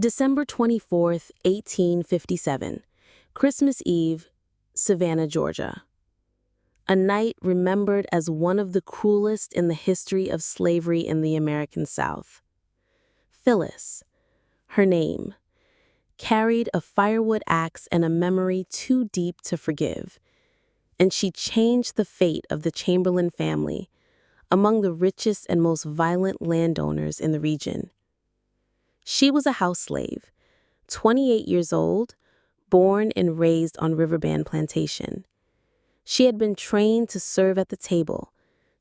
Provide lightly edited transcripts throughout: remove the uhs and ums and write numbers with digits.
December 24th, 1857, Christmas Eve, Savannah, Georgia. A night remembered as one of the cruelest in the history of slavery in the American South. Phyllis, her name, carried a firewood axe and a memory too deep to forgive, and she changed the fate of the Chamberlain family, among the richest and most violent landowners in the region. She was a house slave, 28 years old, born and raised on Riverbend Plantation. She had been trained to serve at the table,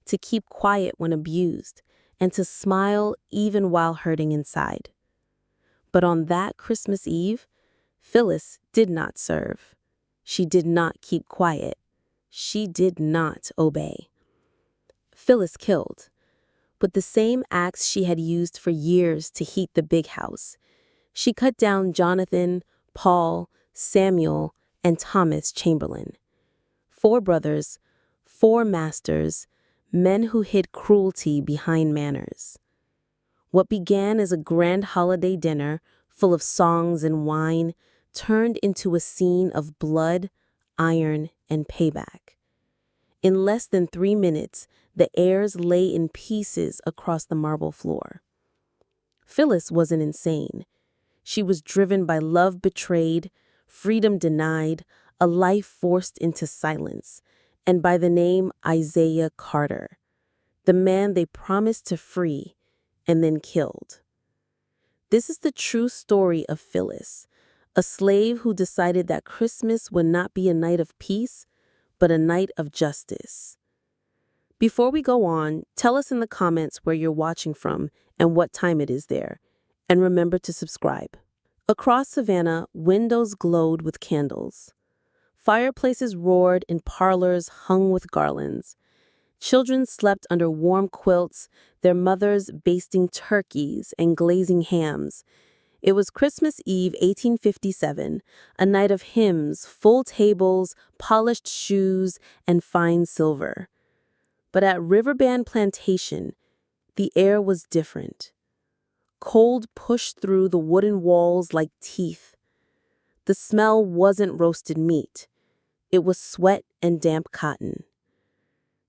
to keep quiet when abused, and to smile even while hurting inside. But on that Christmas Eve, Phyllis did not serve. She did not keep quiet. She did not obey. Phyllis killed, with the same axe she had used for years to heat the big house. She cut down Jonathan, Paul, Samuel, and Thomas Chamberlain. 4 brothers, 4 masters, men who hid cruelty behind manners. What began as a grand holiday dinner full of songs and wine turned into a scene of blood, iron, and payback. In less than 3 minutes, the heirs lay in pieces across the marble floor. Phyllis wasn't insane. She was driven by love betrayed, freedom denied, a life forced into silence, and by the name Isaiah Carter, the man they promised to free and then killed. This is the true story of Phyllis, a slave who decided that Christmas would not be a night of peace, but a night of justice. Before we go on, tell us in the comments where you're watching from and what time it is there. And remember to subscribe. Across Savannah, windows glowed with candles. Fireplaces roared in parlors hung with garlands. Children slept under warm quilts, their mothers basting turkeys and glazing hams. It was Christmas Eve, 1857, a night of hymns, full tables, polished shoes, and fine silver. But at Riverbend Plantation, the air was different. Cold pushed through the wooden walls like teeth. The smell wasn't roasted meat. It was sweat and damp cotton.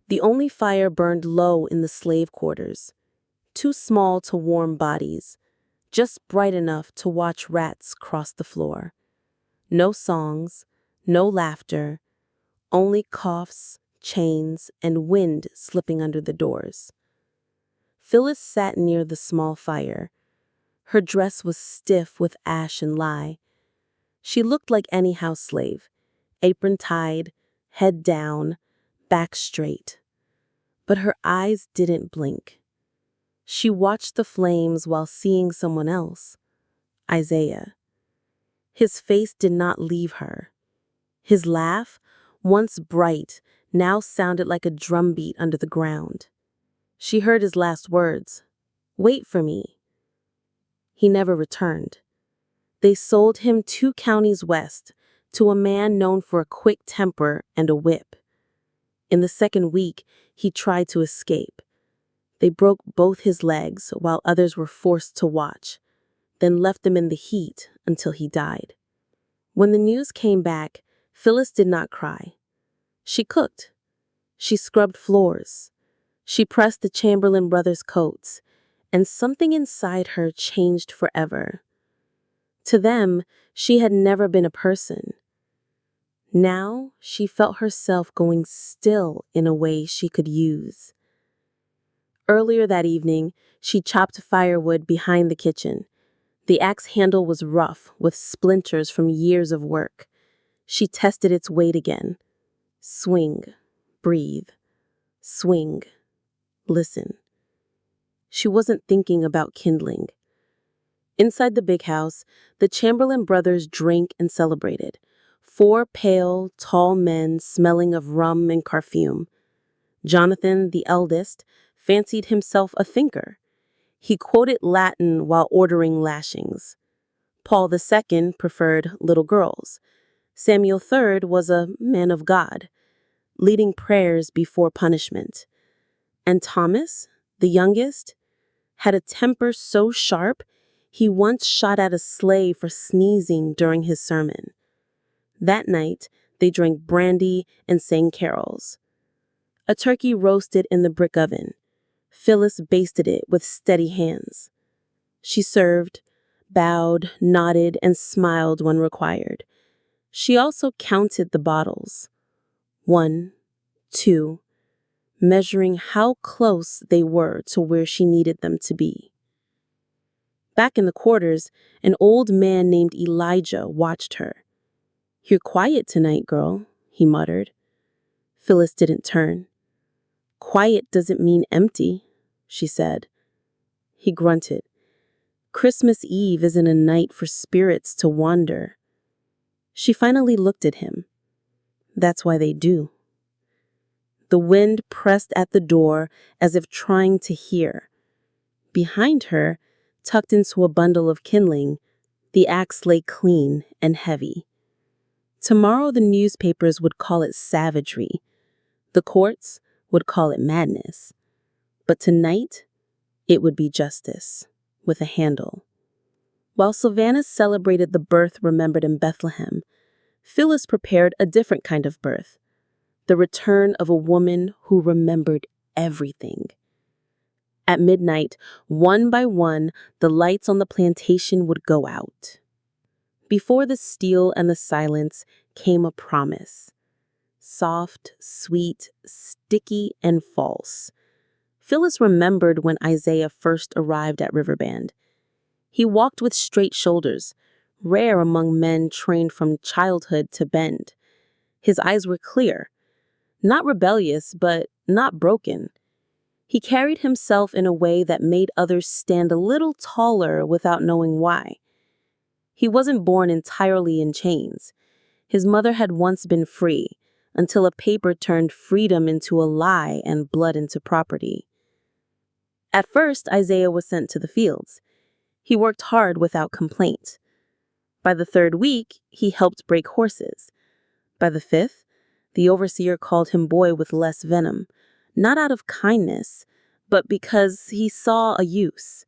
The only fire burned low in the slave quarters, too small to warm bodies, just bright enough to watch rats cross the floor. No songs, no laughter, only coughs, chains, and wind slipping under the doors. Phyllis sat near the small fire. Her dress was stiff with ash and lye. She looked like any house slave, apron tied, head down, back straight. But her eyes didn't blink. She watched the flames while seeing someone else, Isaiah. His face did not leave her. His laugh, once bright, now sounded like a drumbeat under the ground. She heard his last words, "Wait for me." He never returned. They sold him 2 counties west to a man known for a quick temper and a whip. In the second week, he tried to escape. They broke both his legs while others were forced to watch, then left him in the heat until he died. When the news came back, Phyllis did not cry. She cooked. She scrubbed floors. She pressed the Chamberlain brothers' coats, and something inside her changed forever. To them, she had never been a person. Now, she felt herself going still in a way she could use. Earlier that evening, she chopped firewood behind the kitchen. The axe handle was rough, with splinters from years of work. She tested its weight again. Swing, breathe, swing, listen. She wasn't thinking about kindling. Inside the big house, the Chamberlain brothers drank and celebrated. 4 pale, tall men smelling of rum and perfume. Jonathan, the eldest, fancied himself a thinker. He quoted Latin while ordering lashings. Paul II preferred little girls. Samuel III was a man of God, leading prayers before punishment. And Thomas, the youngest, had a temper so sharp He once shot at a slave for sneezing during his sermon. That night, they drank brandy and sang carols. A turkey roasted in the brick oven. Phyllis basted it with steady hands. She served, bowed, nodded, and smiled when required. She also counted the bottles. 1, 2, measuring how close they were to where she needed them to be. Back in the quarters, an old man named Elijah watched her. "You're quiet tonight, girl," he muttered. Phyllis didn't turn. "Quiet doesn't mean empty," she said. He grunted. "Christmas Eve isn't a night for spirits to wander." She finally looked at him. "That's why they do." The wind pressed at the door as if trying to hear. Behind her, tucked into a bundle of kindling, the axe lay clean and heavy. Tomorrow the newspapers would call it savagery. The courts would call it madness. But tonight, it would be justice, with a handle. While Savannah celebrated the birth remembered in Bethlehem, Phyllis prepared a different kind of birth, the return of a woman who remembered everything. At midnight, one by one, the lights on the plantation would go out. Before the steel and the silence came a promise. Soft, sweet, sticky, and false. Phyllis remembered when Isaiah first arrived at Riverbend. He walked with straight shoulders, rare among men trained from childhood to bend. His eyes were clear, not rebellious, but not broken. He carried himself in a way that made others stand a little taller without knowing why. He wasn't born entirely in chains. His mother had once been free, until a paper turned freedom into a lie and blood into property. At first, Isaiah was sent to the fields. He worked hard without complaint. By the 3rd week, he helped break horses. By the 5th, the overseer called him boy with less venom, not out of kindness, but because he saw a use.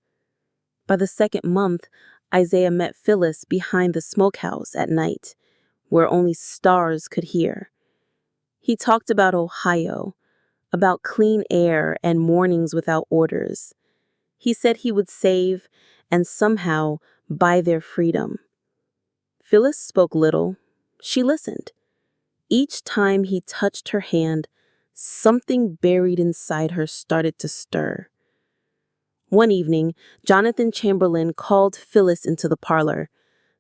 By the 2nd month, Isaiah met Phyllis behind the smokehouse at night, where only stars could hear. He talked about Ohio, about clean air and mornings without orders. He said he would save and somehow buy their freedom. Phyllis spoke little. She listened. Each time he touched her hand, something buried inside her started to stir. One evening, Jonathan Chamberlain called Phyllis into the parlor.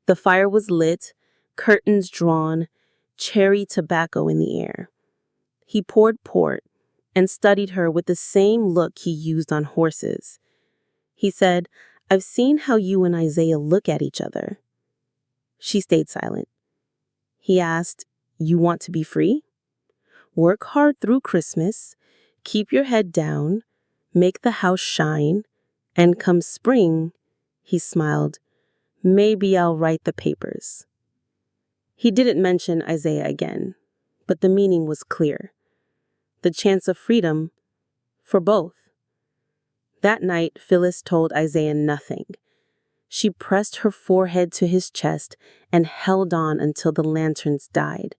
The fire was lit, curtains drawn, cherry tobacco in the air. He poured port and studied her with the same look he used on horses. He said, "I've seen how you and Isaiah look at each other." She stayed silent. He asked, "You want to be free? Work hard through Christmas, keep your head down, make the house shine, and come spring," he smiled, "maybe I'll write the papers." He didn't mention Isaiah again, but the meaning was clear. The chance of freedom for both. That night, Phyllis told Isaiah nothing. She pressed her forehead to his chest and held on until the lanterns died.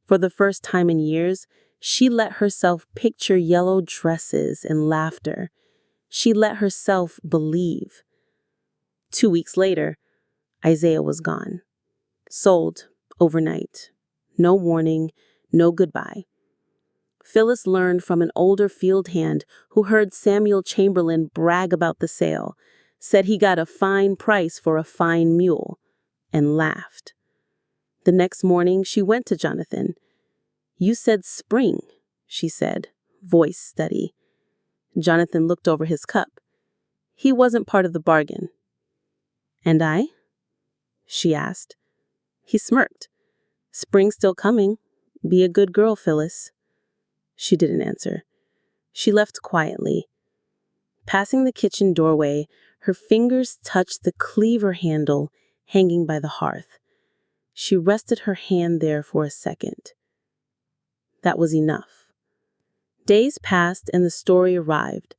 For the first time in years, she let herself picture yellow dresses and laughter. She let herself believe. 2 weeks later, Isaiah was gone. Sold overnight. No warning, no goodbye. Phyllis learned from an older field hand who heard Samuel Chamberlain brag about the sale, said he got a fine price for a fine mule, and laughed. The next morning, she went to Jonathan. "You said spring," she said, voice steady. Jonathan looked over his cup. He wasn't part of the bargain. "And I?" she asked. He smirked. "Spring's still coming. Be a good girl, Phyllis." She didn't answer. She left quietly. Passing the kitchen doorway, her fingers touched the cleaver handle hanging by the hearth. She rested her hand there for a second. That was enough. Days passed and the story arrived.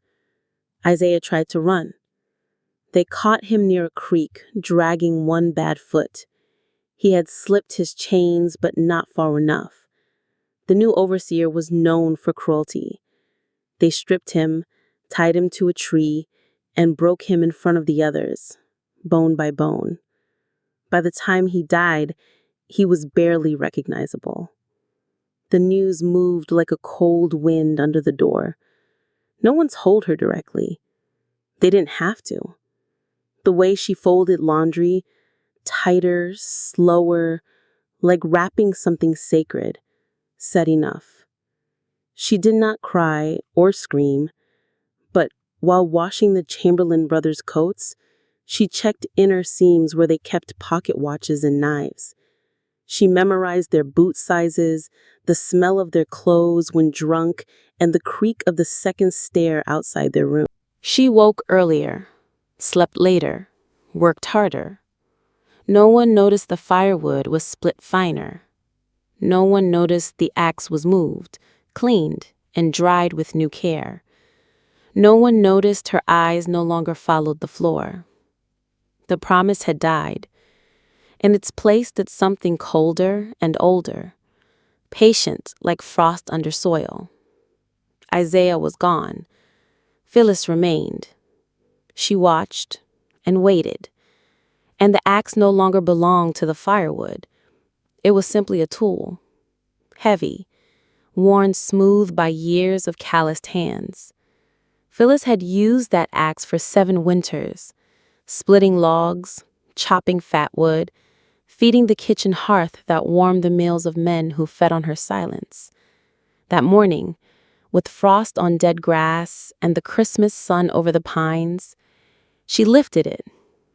Isaiah tried to run. They caught him near a creek, dragging one bad foot. He had slipped his chains, but not far enough. The new overseer was known for cruelty. They stripped him, tied him to a tree, and broke him in front of the others, bone by bone. By the time he died, he was barely recognizable. The news moved like a cold wind under the door. No one told her directly. They didn't have to. The way she folded laundry, tighter, slower, like wrapping something sacred, said enough. She did not cry or scream, but while washing the Chamberlain brothers' coats, she checked inner seams where they kept pocket watches and knives. She memorized their boot sizes, the smell of their clothes when drunk, and the creak of the second stair outside their room. She woke earlier, slept later, worked harder. No one noticed the firewood was split finer. No one noticed the axe was moved, cleaned, and dried with new care. No one noticed her eyes no longer followed the floor. The promise had died. In its place stood something colder and older, patient like frost under soil. Isaiah was gone. Phyllis remained. She watched and waited. And the axe no longer belonged to the firewood. It was simply a tool, heavy, worn smooth by years of calloused hands. Phyllis had used that axe for 7 winters, splitting logs, chopping fat wood, feeding the kitchen hearth that warmed the meals of men who fed on her silence. That morning, with frost on dead grass and the Christmas sun over the pines, she lifted it,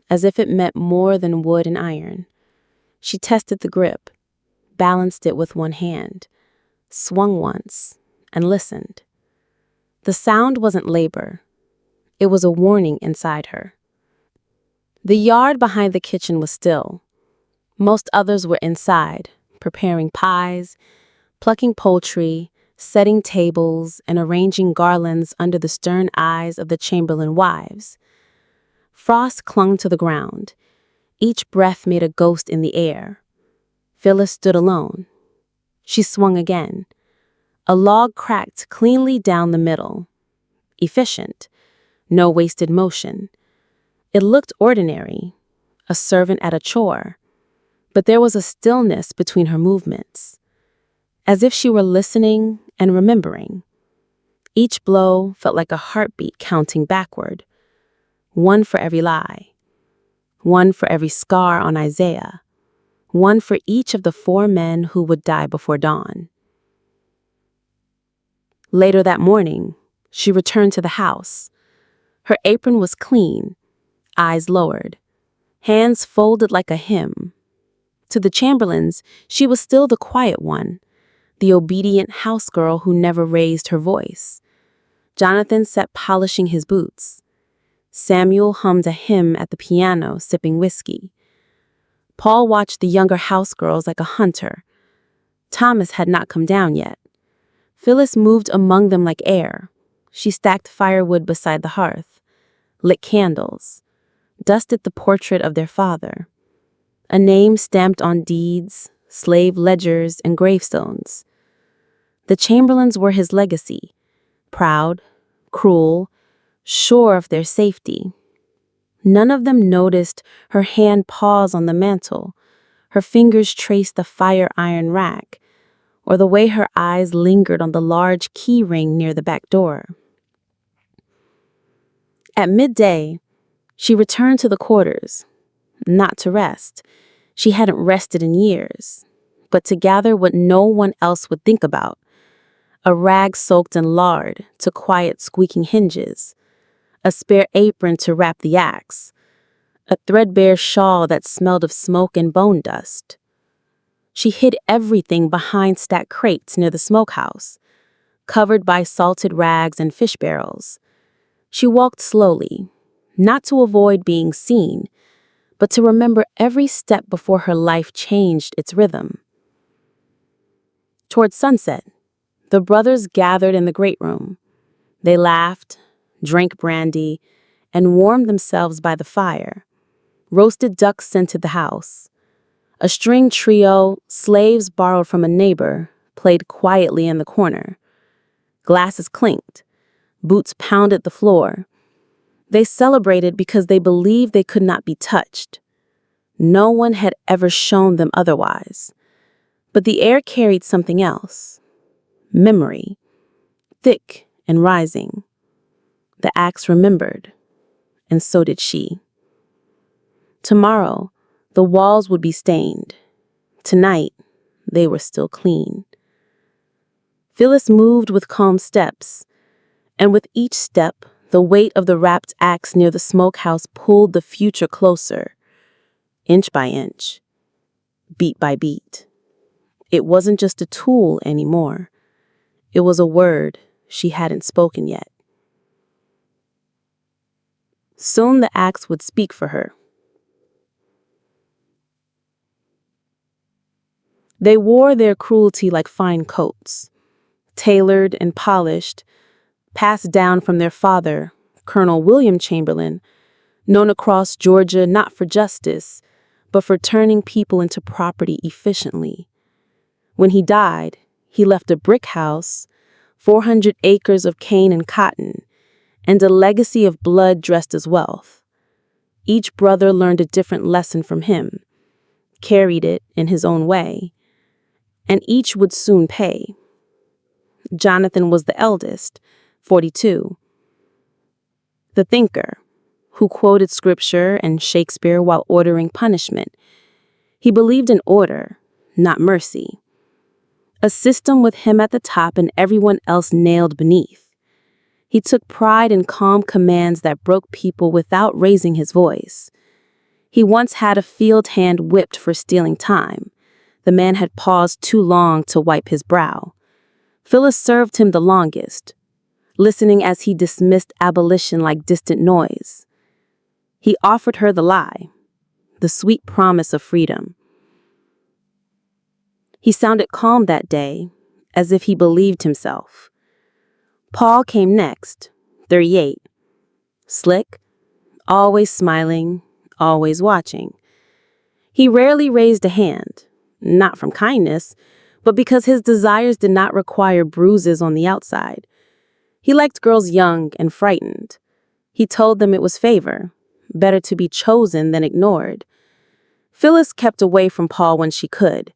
as if it meant more than wood and iron. She tested the grip, balanced it with one hand, swung once, and listened. The sound wasn't labor. It was a warning inside her. The yard behind the kitchen was still. Most others were inside, preparing pies, plucking poultry, setting tables, and arranging garlands under the stern eyes of the Chamberlain wives. Frost clung to the ground. Each breath made a ghost in the air. Phyllis stood alone. She swung again. A log cracked cleanly down the middle. Efficient. No wasted motion. It looked ordinary, a servant at a chore. But there was a stillness between her movements, as if she were listening and remembering. Each blow felt like a heartbeat counting backward. One for every lie. One for every scar on Isaiah. One for each of the 4 men who would die before dawn. Later that morning, she returned to the house. Her apron was clean, eyes lowered, hands folded like a hymn. To the Chamberlains, she was still the quiet one, the obedient house girl who never raised her voice. Jonathan sat polishing his boots. Samuel hummed a hymn at the piano, sipping whiskey. Paul watched the younger house girls like a hunter. Thomas had not come down yet. Phyllis moved among them like air. She stacked firewood beside the hearth, lit candles, dusted the portrait of their father. A name stamped on deeds, slave ledgers, and gravestones. The Chamberlains were his legacy, proud, cruel, sure of their safety. None of them noticed her hand pause on the mantel, her fingers trace the fire iron rack, or the way her eyes lingered on the large key ring near the back door. At midday, she returned to the quarters, not to rest. She hadn't rested in years, but to gather what no one else would think about. A rag soaked in lard to quiet squeaking hinges, a spare apron to wrap the axe, a threadbare shawl that smelled of smoke and bone dust. She hid everything behind stacked crates near the smokehouse, covered by salted rags and fish barrels. She walked slowly, not to avoid being seen, but to remember every step before her life changed its rhythm. Toward sunset, the brothers gathered in the great room. They laughed, drank brandy, and warmed themselves by the fire. Roasted ducks scented the house. A string trio, slaves borrowed from a neighbor, played quietly in the corner. Glasses clinked. Boots pounded the floor. They celebrated because they believed they could not be touched. No one had ever shown them otherwise. But the air carried something else. Memory. Thick and rising. The axe remembered, and so did she. Tomorrow, the walls would be stained. Tonight, they were still clean. Phyllis moved with calm steps, and with each step, the weight of the wrapped axe near the smokehouse pulled the future closer, inch by inch, beat by beat. It wasn't just a tool anymore. It was a word she hadn't spoken yet. Soon the axe would speak for her. They wore their cruelty like fine coats, tailored and polished, passed down from their father, Colonel William Chamberlain, known across Georgia not for justice, but for turning people into property efficiently. When he died, he left a brick house, 400 acres of cane and cotton, and a legacy of blood dressed as wealth. Each brother learned a different lesson from him, carried it in his own way, and each would soon pay. Jonathan was the eldest, 42. The thinker, who quoted scripture and Shakespeare while ordering punishment. He believed in order, not mercy. A system with him at the top and everyone else nailed beneath. He took pride in calm commands that broke people without raising his voice. He once had a field hand whipped for stealing time. The man had paused too long to wipe his brow. Phyllis served him the longest, listening as he dismissed abolition like distant noise. He offered her the lie, the sweet promise of freedom. He sounded calm that day, as if he believed himself. Paul came next, 38. Slick, always smiling, always watching. He rarely raised a hand, not from kindness, but because his desires did not require bruises on the outside. He liked girls young and frightened. He told them it was favor, better to be chosen than ignored. Phyllis kept away from Paul when she could,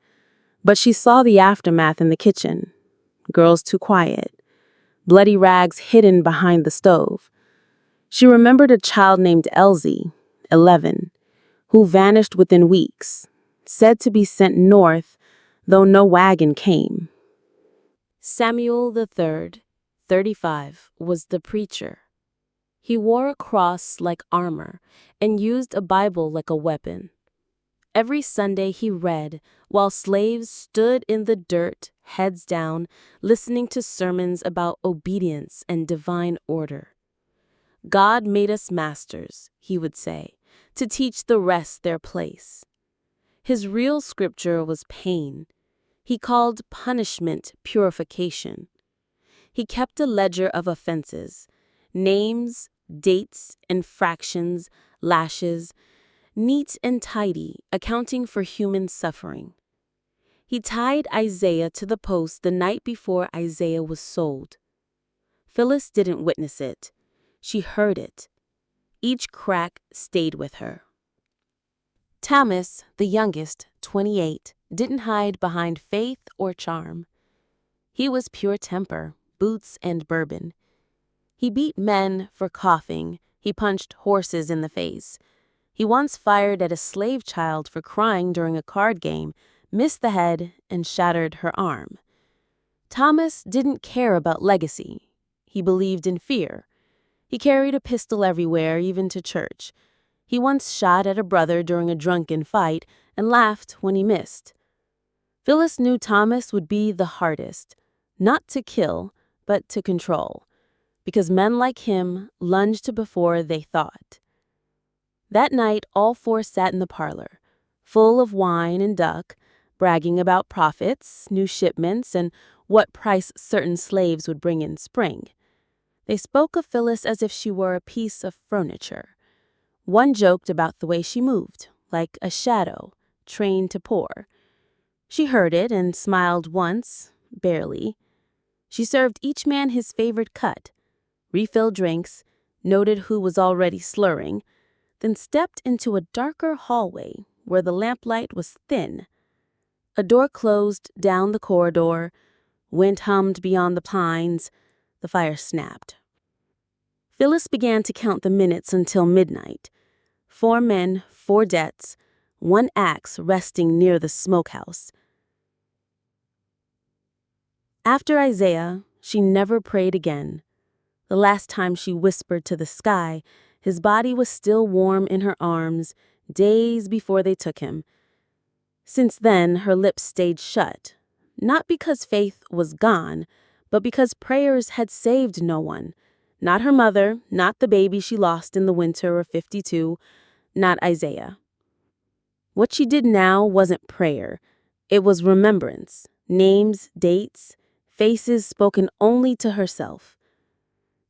but she saw the aftermath in the kitchen. Girls too quiet. Bloody rags hidden behind the stove. She remembered a child named Elsie, 11, who vanished within weeks, said to be sent north, though no wagon came. Samuel III, 35, was the preacher. He wore a cross like armor and used a Bible like a weapon. Every Sunday he read, while slaves stood in the dirt, heads down, listening to sermons about obedience and divine order. God made us masters, he would say, to teach the rest their place. His real scripture was pain. He called punishment purification. He kept a ledger of offenses, names, dates, infractions, lashes, neat and tidy, accounting for human suffering. He tied Isaiah to the post the night before Isaiah was sold. Phyllis didn't witness it. She heard it. Each crack stayed with her. Thomas, the youngest, 28, didn't hide behind faith or charm. He was pure temper, boots and bourbon. He beat men for coughing. He punched horses in the face. He once fired at a slave child for crying during a card game, missed the head, and shattered her arm. Thomas didn't care about legacy. He believed in fear. He carried a pistol everywhere, even to church. He once shot at a brother during a drunken fight and laughed when he missed. Phyllis knew Thomas would be the hardest, not to kill, but to control, because men like him lunged before they thought. That night, all four sat in the parlor, full of wine and duck, bragging about profits, new shipments, and what price certain slaves would bring in spring. They spoke of Phyllis as if she were a piece of furniture. One joked about the way she moved, like a shadow, trained to pour. She heard it and smiled once, barely. She served each man his favorite cut, refilled drinks, noted who was already slurring, then stepped into a darker hallway where the lamplight was thin. A door closed down the corridor, wind hummed beyond the pines, the fire snapped. Phyllis began to count the minutes until midnight. 4 men, 4 debts, 1 axe resting near the smokehouse. After Isaiah, she never prayed again. The last time she whispered to the sky, his body was still warm in her arms, days before they took him. Since then, her lips stayed shut, not because faith was gone, but because prayers had saved no one. Not her mother, not the baby she lost in the winter of '52, not Isaiah. What she did now wasn't prayer. It was remembrance, names, dates, faces spoken only to herself.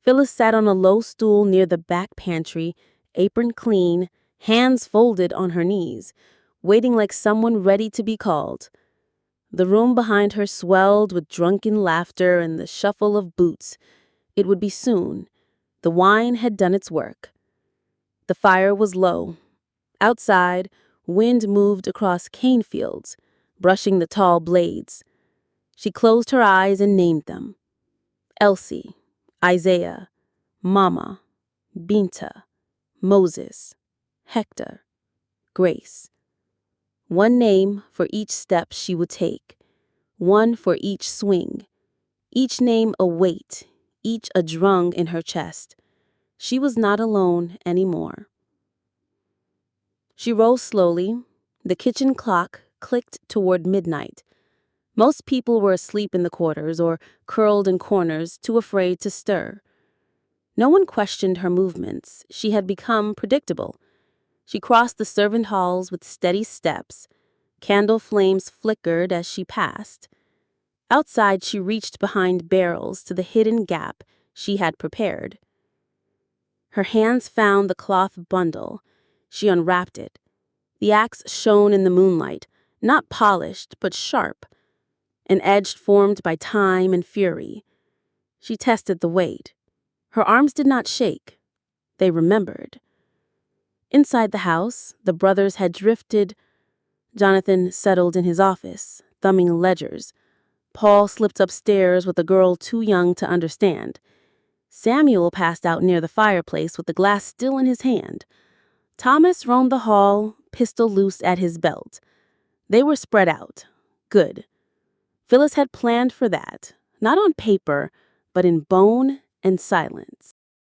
Phyllis sat on a low stool near the back pantry, apron clean, hands folded on her knees, waiting like someone ready to be called. The room behind her swelled with drunken laughter and the shuffle of boots. It would be soon. The wine had done its work. The fire was low. Outside, wind moved across cane fields, brushing the tall blades. She closed her eyes and named them. Elsie, Isaiah, Mama, Binta, Moses, Hector, Grace. One name for each step she would take, one for each swing, each name a weight, each a drung in her chest. She was not alone anymore. She rose slowly. The kitchen clock clicked toward midnight. Most people were asleep in the quarters or curled in corners, too afraid to stir. No one questioned her movements. She had become predictable. She crossed the servant halls with steady steps. Candle flames flickered as she passed. Outside, she reached behind barrels to the hidden gap she had prepared. Her hands found the cloth bundle. She unwrapped it. The axe shone in the moonlight, not polished, but sharp, an edge formed by time and fury. She tested the weight. Her arms did not shake. They remembered. Inside the house, the brothers had drifted. Jonathan settled in his office, thumbing ledgers. Paul slipped upstairs with a girl too young to understand. Samuel passed out near the fireplace with the glass still in his hand. Thomas roamed the hall, pistol loose at his belt. They were spread out. Good. Phyllis had planned for that, not on paper, but in bone and silence.